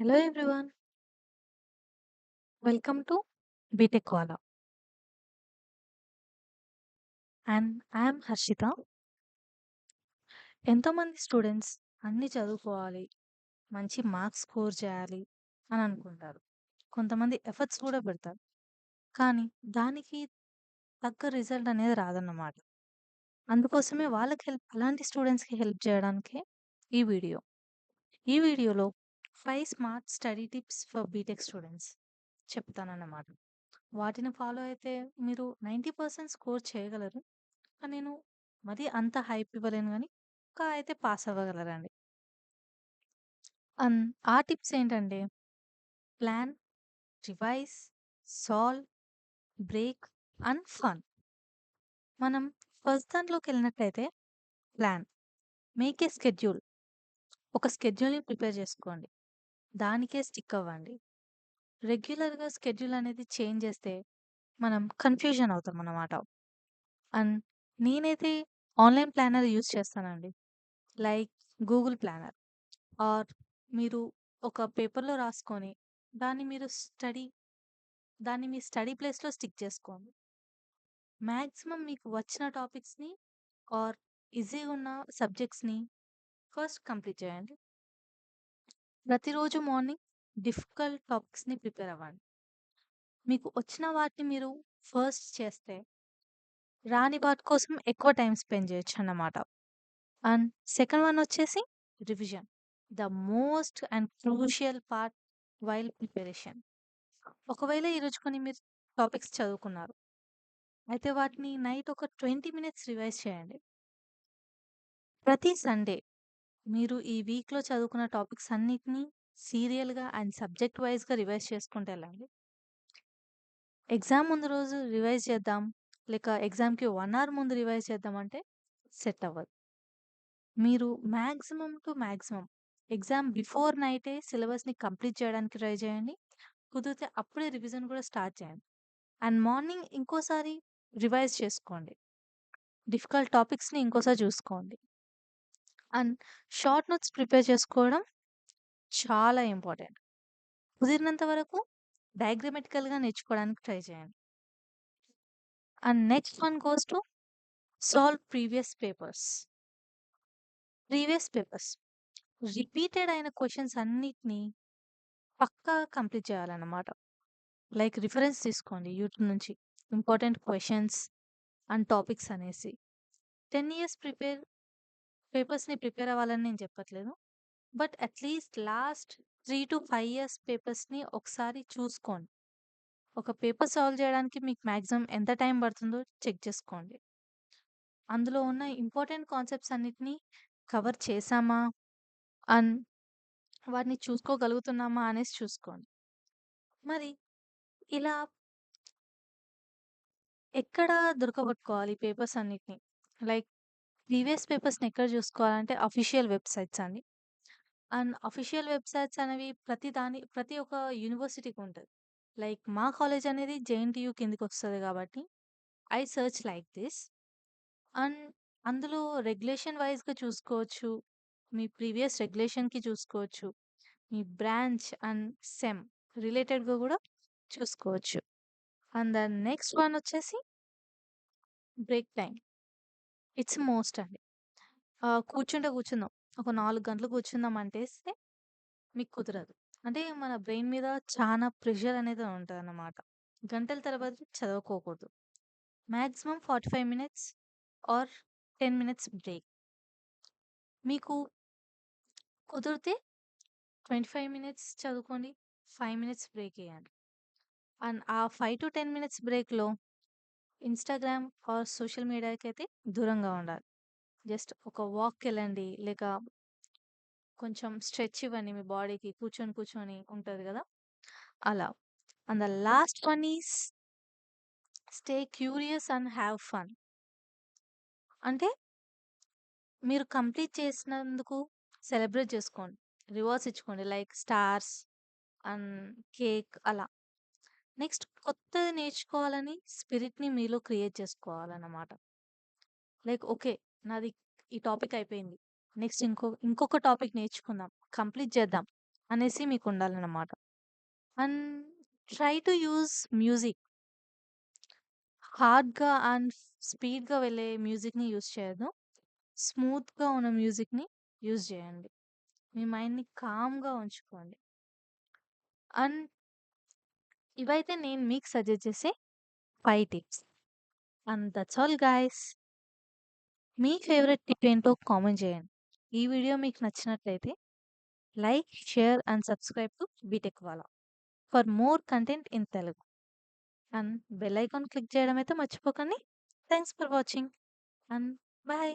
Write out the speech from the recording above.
Hello everyone, welcome to BTech Wala and I am Harshita. ఎంతోమంది students అన్ని చదువుకోవాలి, మంచి మార్క్స్ స్కోర్ చేయాలి అని అనుకుంటారు. కొంతమంది ఎఫర్ట్స్ కూడా పెడతారు. కానీ దానికి తగ్గ రిజల్ట్ అనేది రాదన్నమాట. అందుకోసమే వాళ్ళకి అలాంటి స్టూడెంట్స్‌కి హెల్ప్ చేయడానికే ఈ వీడియో. ఈ వీడియోలో 5 smart study tips for BTech students చెప్తానన్నమాట. వాటిని ఫాలో అయితే మీరు 90% స్కోర్ చేయగలరు. నేను మరీ అంత హైప్ ఇవ్వలేను గానీ, అయితే పాస్ అవ్వగలరండి. అన్ ఆ టిప్స్ ఏంటంటే plan, revise, solve, break and fun. మనం ఫస్ట్ దాంట్లోకెళ్ళినట్టయితే ప్లాన్. Make a schedule. ఒక స్కెడ్యూల్‌ని ప్రిపేర్ చేసుకోండి. దానికే స్టిక్ అవ్వండి. రెగ్యులర్‌గా స్కెడ్యూల్ అనేది చేంజ్ చేస్తే మనం కన్‌ఫ్యూజన్ అవుతామన్నమాట. అండ్ నేనైతే ఆన్‌లైన్ ప్లానర్ యూజ్ చేస్తానండి. Like Google planner. ఆర్ మీరు ఒక పేపర్‌లో రాసుకొని, దాన్ని మీరు దాన్ని మీ స్టడీ ప్లేస్‌లో స్టిక్ చేసుకోండి. మాక్సిమం మీకు వచ్చిన టాపిక్స్‌ని ఆర్ ఈజీగా ఉన్న సబ్జెక్ట్స్‌ని ఫస్ట్ కంప్లీట్ చేయండి. ప్రతిరోజు మార్నింగ్ డిఫికల్ట్ టాపిక్స్‌ని ప్రిపేర్ అవ్వండి. మీకు వచ్చిన వాటిని మీరు ఫస్ట్ చేస్తే, రాని వాటి కోసం ఎక్కువ టైమ్ స్పెండ్ చేయొచ్చన్నమాట. అండ్ సెకండ్ వన్ వచ్చేసి revision. The most and crucial part while preparation. ఒకవేళ ఈరోజు కొన్ని మీరు టాపిక్స్ చదువుకున్నారు. అయితే వాటిని నైట్ ఒక 20 మినిట్స్ రివైజ్ చేయండి. ప్రతి సండే మీరు ఈ వీక్‌లో చదువుకున్న టాపిక్స్ అన్నిటిని సీరియల్‌గా అండ్ సబ్జెక్ట్ వైస్‌గా రివైజ్ చేసుకుంటూ ఎళ్ళండి. ఎగ్జామ్ ముందు రోజు రివైజ్ చేద్దాం, లేక ఎగ్జామ్‌కి 1 అవర్ ముందు రివైజ్ చేద్దామంటే సెట్ అవ్వదు. మీరు maximum to maximum exam before నైటే సిలబస్‌ని కంప్లీట్ చేయడానికి ట్రై చేయండి. కుదిరితే అప్పుడే రివిజన్ కూడా స్టార్ట్ చేయండి. అండ్ మార్నింగ్ ఇంకోసారి రివైజ్ చేసుకోండి. డిఫికల్ట్ టాపిక్స్‌ని ఇంకోసారి చూసుకోండి. అండ్ షార్ట్ నోట్స్ ప్రిపేర్ చేసుకోవడం చాలా ఇంపార్టెంట్. కుదిరినంత వరకు డయాగ్రమాటికల్‌గా నేర్చుకోవడానికి ట్రై చేయండి. And next one goes to solve previous papers. Repeated అయిన క్వెషన్స్ అన్నిటిని పక్కా కంప్లీట్ చేయాలన్నమాట. లైక్ రిఫరెన్స్ తీసుకోండి యూట్యూబ్ నుంచి. ఇంపార్టెంట్ క్వెషన్స్ అండ్ టాపిక్స్ అనేసి. 10 ఇయర్స్ పేపర్స్‌ని ప్రిపేర్ అవ్వాలని నేను చెప్పట్లేదు. బట్ అట్‌లీస్ట్ లాస్ట్ 3-5 ఇయర్స్ పేపర్స్‌ని ఒకసారి చూసుకోండి. ఒక పేపర్ సాల్వ్ చేయడానికి మీకు మాక్సిమం ఎంత టైం పడుతుందో చెక్ చేసుకోండి. అందులో ఉన్న ఇంపార్టెంట్ కాన్సెప్ట్స్ అన్నిటిని కవర్ చేశామా? అన్ వాటిని చూసుకోగలుగుతున్నామా అనేసి చూసుకోండి. మరి ఇలా ఎక్కడ దొరకబట్టుకోవాలి పేపర్స్ అన్నిటిని? లైక్ ప్రీవియస్ పేపర్స్‌ని ఎక్కడ చూసుకోవాలంటే అఫీషియల్ వెబ్‌సైట్స్ అండి. అండ్ అఫీషియల్ వెబ్‌సైట్స్ అనేవి ప్రతి ఒక్క యూనివర్సిటీకి ఉంటది. లైక్ మా కాలేజ్ అనేది జేఎన్‌టీయూ కిందకొస్తది కాబట్టి I search like this. And అందులో రెగ్యులేషన్ వైస్‌గా చూసుకోవచ్చు. మీ ప్రీవియస్ రెగ్యులేషన్‌కి చూసుకోవచ్చు. మీ బ్రాంచ్ అండ్ సెమ్ రిలేటెడ్‌గా గూడా చూసుకోవచ్చు. అండ్ ద నెక్స్ట్ వన్ వచ్చేసి బ్రేక్ టైమ్. ఇట్స్ మోస్ట్ అండి. కూర్చుందాం. ఒక 4 గంటలు కూర్చుందాం అంటేస్తే మీకు కుదరదు. అంటే మన బ్రెయిన్ మీద చానా ప్రెషర్ అనేది ఉంటదన్నమాట. గంటల తరబడి చదువుకోకూడదు. Maximum 45 minutes or 10 minutes break. మీకు కుదిరితే 25 మినిట్స్ చదువుకోండి. 5 మినిట్స్ బ్రేక్ ఇయ్యండి. అండ్ ఆ 5-10 మినిట్స్ బ్రేక్‌లో ఇన్‌స్టాగ్రామ్ ఆర్ సోషల్ మీడియాకైతే దూరంగా ఉండాలి. జస్ట్ ఒక వాక్‌కెళ్ళండి. లేక కొంచెం స్ట్రెచ్ ఇవ్వండి మీ బాడీకి. కూర్చొని ఉంటది గదా! అలా. And the last one is stay curious and have fun. అంటే మీరు కంప్లీట్ చేసినందుకు సెలబ్రేట్ చేసుకోండి. రివార్డ్స్ ఇచ్చుకోండి. లైక్ స్టార్స్ అండ్ కేక్ అలా. నెక్స్ట్ కొత్తది నేర్చుకోవాలని స్పిరిట్‌ని మీలో క్రియేట్ చేసుకోవాలన్నమాట. Like okay. నాది ఈ టాపిక్ అయిపోయింది. నెక్స్ట్ ఇంకొక టాపిక్ నేర్చుకుందాం. కంప్లీట్ చేద్దాం అనేసి మీకుండాలనమాట. And try to use music. హార్డ్‌గా అండ్ స్పీడ్‌గా వెళ్ళే మ్యూజిక్‌ని యూజ్ చేయొద్దు. స్మూత్‌గా ఉన్న మ్యూజిక్‌ని యూజ్ జేయండి. మీ మైండ్‌ని కామ్‌గా ఉంచుకోండి. అండ్ ఇవైతే నేను మీకు సజెస్ట్ చేసే 5 tips. And that's all guys. మీ ఫేవరెట్ టిప్ ఏంటో కామెంట్ చేయండి. ఈ వీడియో మీకు నచ్చినట్లయితే like, share and subscribe to BTech Wala for more content in Telugu. And bell icon click చేయడం అయితే మర్చిపోకండి. Thanks for watching and by.